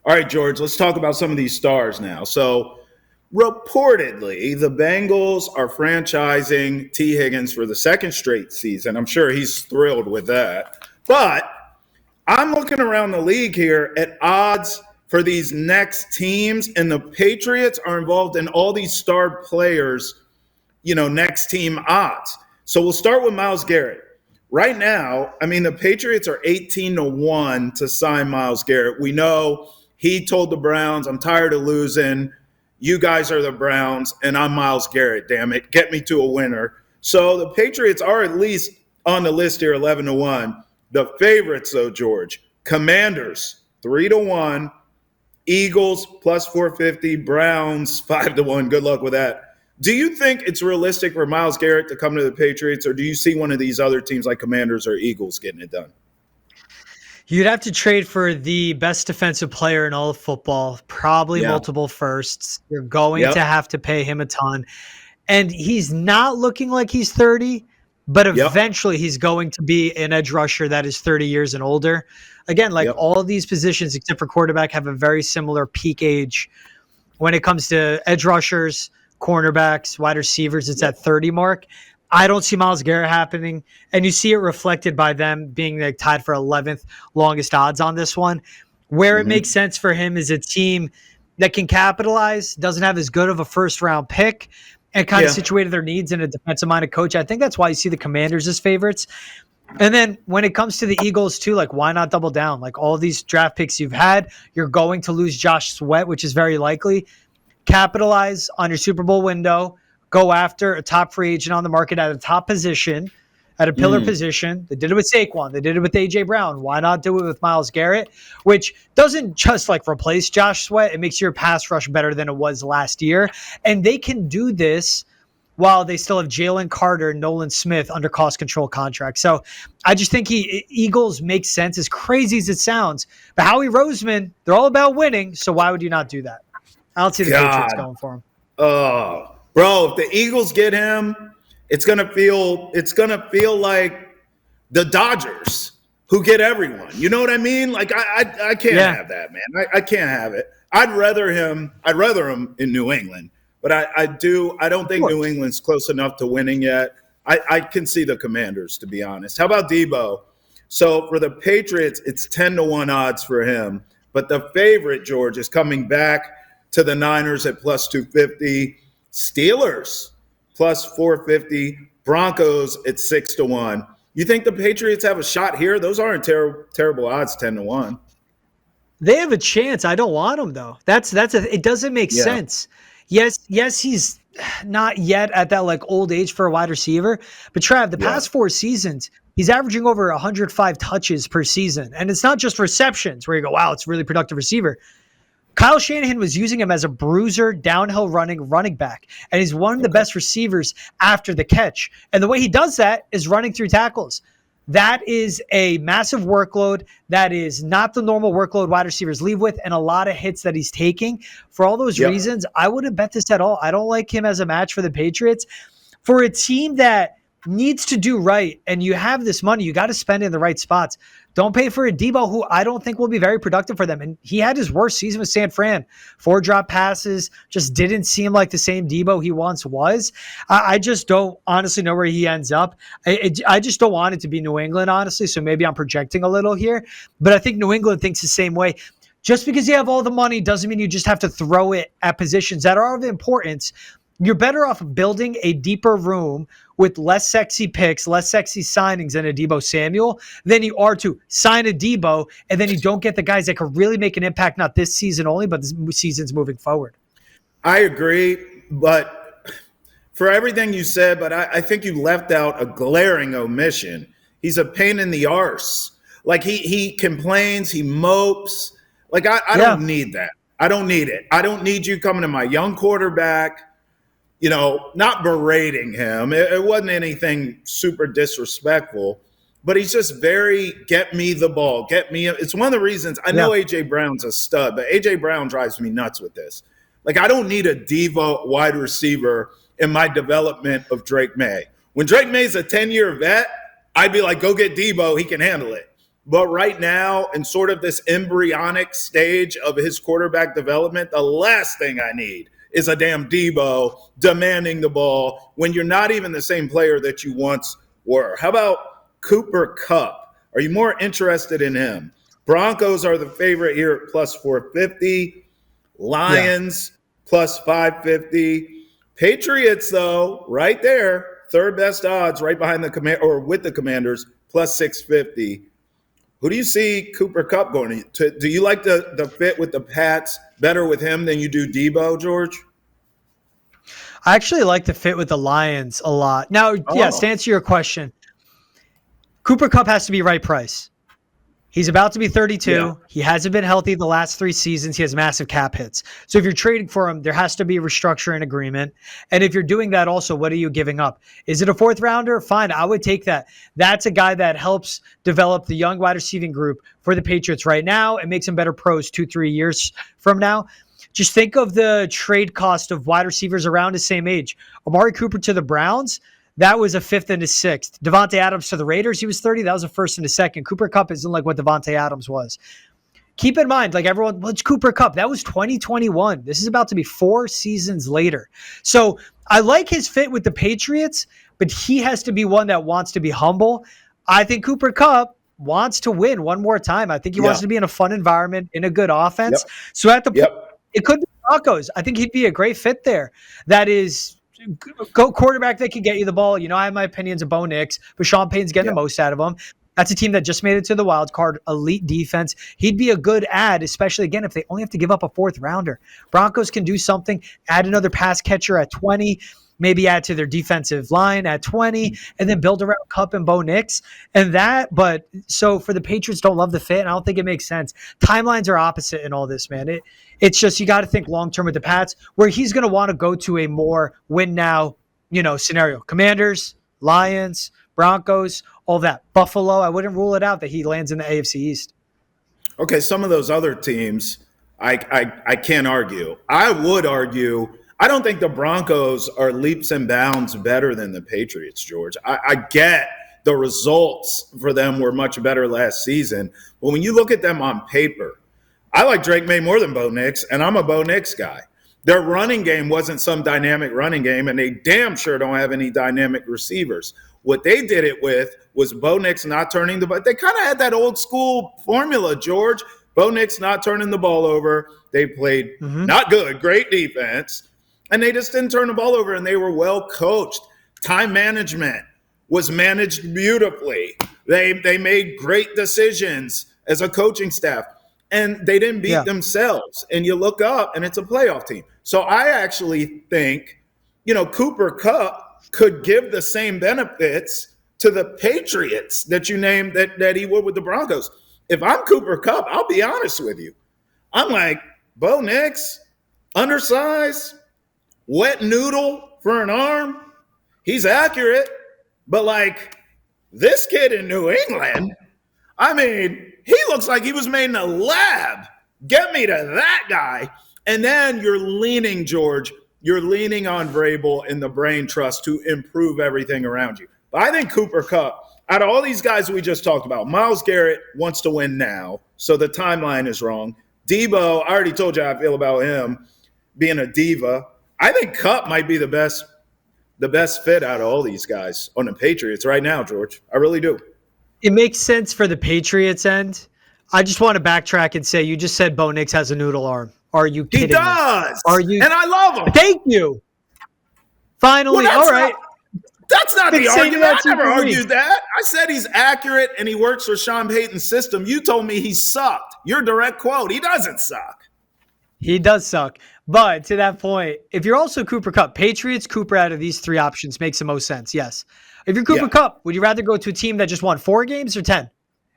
All right, George, let's talk about some of these stars now. So, reportedly, the Bengals are franchising T. Higgins for the second straight season. I'm sure he's thrilled with that. But I'm looking around the league here at odds for these next teams, and the Patriots are involved in all these star players, next team odds. So we'll start with Myles Garrett. Right now, the Patriots are 18-1 to sign Myles Garrett. We know he told the Browns, I'm tired of losing. You guys are the Browns, and I'm Myles Garrett, damn it. Get me to a winner. So the Patriots are at least on the list here, 11-1. The favorites, though, George, Commanders, 3-1. Eagles, plus 450. Browns, 5-1. Good luck with that. Do you think it's realistic for Myles Garrett to come to the Patriots, or do you see one of these other teams like Commanders or Eagles getting it done? You'd have to trade for the best defensive player in all of football, probably multiple firsts. You're going to have to pay him a ton. And he's not looking like he's 30, but eventually he's going to be an edge rusher that is 30 years and older. Again, all of these positions, except for quarterback, have a very similar peak age. When it comes to edge rushers, cornerbacks, wide receivers, it's at 30 mark. I don't see Myles Garrett happening, and you see it reflected by them being tied for 11th longest odds on this one. Where it makes sense for him is a team that can capitalize, doesn't have as good of a first-round pick, and kind of situated their needs in a defensive-minded coach. I think that's why you see the Commanders as favorites. And then when it comes to the Eagles, too, why not double down? All of these draft picks you've had, you're going to lose Josh Sweat, which is very likely. Capitalize on your Super Bowl window. Go after a top free agent on the market at a top position, at a pillar position. They did it with Saquon. They did it with A.J. Brown. Why not do it with Myles Garrett, which doesn't just replace Josh Sweat. It makes your pass rush better than it was last year. And they can do this while they still have Jalen Carter and Nolan Smith under cost control contracts. So I just think Eagles make sense, as crazy as it sounds. But Howie Roseman, they're all about winning. So why would you not do that? I don't see the Patriots going for him. Oh. Bro, if the Eagles get him, it's gonna feel like the Dodgers who get everyone. You know what I mean? I can't have that, man. I can't have it. I'd rather him in New England, but I don't think New England's close enough to winning yet. I can see the Commanders, to be honest. How about Deebo? So for the Patriots, it's 10-1 odds for him, but the favorite, George, is coming back to the Niners at plus 250. Steelers plus 450, Broncos at 6-1. You think the Patriots have a shot here? Those aren't terrible odds, 10-1. They have a chance. I don't want them though. It doesn't make sense. Yes, he's not yet at that old age for a wide receiver, but Trav, the past 4 seasons, he's averaging over 105 touches per season, and it's not just receptions where you go, wow, it's a really productive receiver. Kyle Shanahan was using him as a bruiser, downhill running back, and he's one of the best receivers after the catch. And the way he does that is running through tackles. That is a massive workload. That is not the normal workload wide receivers leave with, and a lot of hits that he's taking. For all those reasons, I wouldn't bet this at all. I don't like him as a match for the Patriots. For a team that needs to do right, and you have this money, you got to spend it in the right spots. Don't pay for a Deebo who I don't think will be very productive for them. And he had his worst season with San Fran. 4 drop passes, just didn't seem like the same Deebo he once was. I just don't honestly know where he ends up. I just don't want it to be New England, honestly, so maybe I'm projecting a little here. But I think New England thinks the same way. Just because you have all the money doesn't mean you just have to throw it at positions that are of importance. You're better off building a deeper room with less sexy picks, less sexy signings than a Debo Samuel than you are to sign a Debo, and then you don't get the guys that could really make an impact, not this season only, but the seasons moving forward. I agree, but for everything you said, but I think you left out a glaring omission. He's a pain in the arse. He complains, he mopes. I don't need that. I don't need it. I don't need you coming to my young quarterback, not berating him. It wasn't anything super disrespectful, but he's just very get me the ball, get me. It's one of the reasons I know A.J. Brown's a stud, but A.J. Brown drives me nuts with this. I don't need a Devo wide receiver in my development of Drake May. When Drake May's a 10-year vet, I'd be like, go get Debo. He can handle it. But right now, in sort of this embryonic stage of his quarterback development, the last thing I need is a damn Deebo demanding the ball when you're not even the same player that you once were. How about Cooper Kupp? Are you more interested in him? Broncos are the favorite here at plus 450. Lions plus 550. Patriots, though, right there, third best odds, right behind with the Commanders, plus 650. Who do you see Cooper Kupp going to? Do you like the fit with the Pats better with him than you do Deebo, George? I actually like the fit with the Lions a lot. Now, yes, to answer your question, Cooper Kupp has to be right price. He's about to be 32. Yeah. He hasn't been healthy the last 3 seasons. He has massive cap hits. So if you're trading for him, there has to be a restructuring agreement. And if you're doing that also, what are you giving up? Is it a 4th rounder? Fine, I would take that. That's a guy that helps develop the young wide receiving group for the Patriots right now and makes them better pros 2-3 years from now. Just think of the trade cost of wide receivers around the same age. Amari Cooper to the Browns, that was a 5th and a 6th. Devontae Adams to the Raiders, he was 30. That was a 1st and a 2nd. Cooper Kupp isn't like what Devontae Adams was. Keep in mind, like everyone, it's Cooper Kupp. That was 2021. This is about to be 4 seasons later. So I like his fit with the Patriots, but he has to be one that wants to be humble. I think Cooper Kupp wants to win one more time. I think he wants to be in a fun environment, in a good offense. So at the point, it could be Broncos. I think he'd be a great fit there. That is go quarterback that can get you the ball. You know, I have my opinions of Bo Nix, but Sean Payton's getting the most out of him. That's a team that just made it to the wild card, elite defense. He'd be a good add, especially, again, if they only have to give up a 4th rounder. Broncos can do something, add another pass catcher at 20, maybe add to their defensive line at 20, and then build around Kupp and Bo Nix. But so for the Patriots, don't love the fit, and I don't think it makes sense. Timelines are opposite in all this, man. It's just you got to think long-term with the Pats, where he's going to want to go to a more win-now, scenario. Commanders, Lions, Broncos, all that. Buffalo, I wouldn't rule it out that he lands in the AFC East. Okay, some of those other teams, I can't argue. I would argue I don't think the Broncos are leaps and bounds better than the Patriots, George. I get the results for them were much better last season. But when you look at them on paper, I like Drake May more than Bo Nix, and I'm a Bo Nix guy. Their running game wasn't some dynamic running game, and they damn sure don't have any dynamic receivers. What they did it with was Bo Nix not turning the ball. They kind of had that old school formula, George. Bo Nix not turning the ball over. They played not good, great defense, and they just didn't turn the ball over, and they were well coached. Time management was managed beautifully. They made great decisions as a coaching staff. And they didn't beat themselves. And you look up, and it's a playoff team. So I actually think, Cooper Kupp could give the same benefits to the Patriots that you named that he would with the Broncos. If I'm Cooper Kupp, I'll be honest with you. I'm like, Bo Nix, undersized, wet noodle for an arm. He's accurate. But, like, this kid in New England, I mean, he looks like he was made in a lab. Get me to that guy. And then you're leaning, George, you're leaning on Vrabel and the brain trust to improve everything around you. But I think Cooper Kupp, out of all these guys we just talked about, Myles Garrett wants to win now, so the timeline is wrong. Deebo, I already told you how I feel about him being a diva. I think Kupp might be the best fit out of all these guys on the Patriots right now, George. I really do. It makes sense for the Patriots end. I just want to backtrack and say you just said Bo Nix has a noodle arm. Are you kidding? He does. Are you? And I love him. Thank you. Finally, all right. That's not the argument. I never argued that. I said he's accurate and he works for Sean Payton's system. You told me he sucked. Your direct quote. He doesn't suck. He does suck. But to that point, if you're also Cooper Kupp, Patriots, Cooper out of these 3 options makes the most sense. Yes. If you're Cooper Kupp, would you rather go to a team that just won 4 games or 10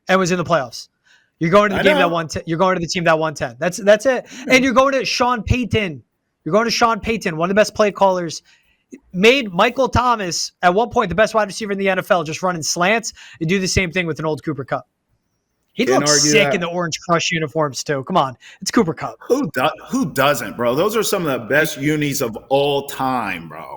and was in the playoffs? You're going to the game that won 10. You're going to the team that won 10. That's it. And you're going to Sean Payton. You're going to Sean Payton, one of the best play callers. Made Michael Thomas at one point the best wide receiver in the NFL, just running slants. You do the same thing with an old Cooper Kupp. He'd look sick in the Orange Crush uniforms too. Come on, it's Cooper Kupp. Who doesn't, bro? Those are some of the best unis of all time, bro.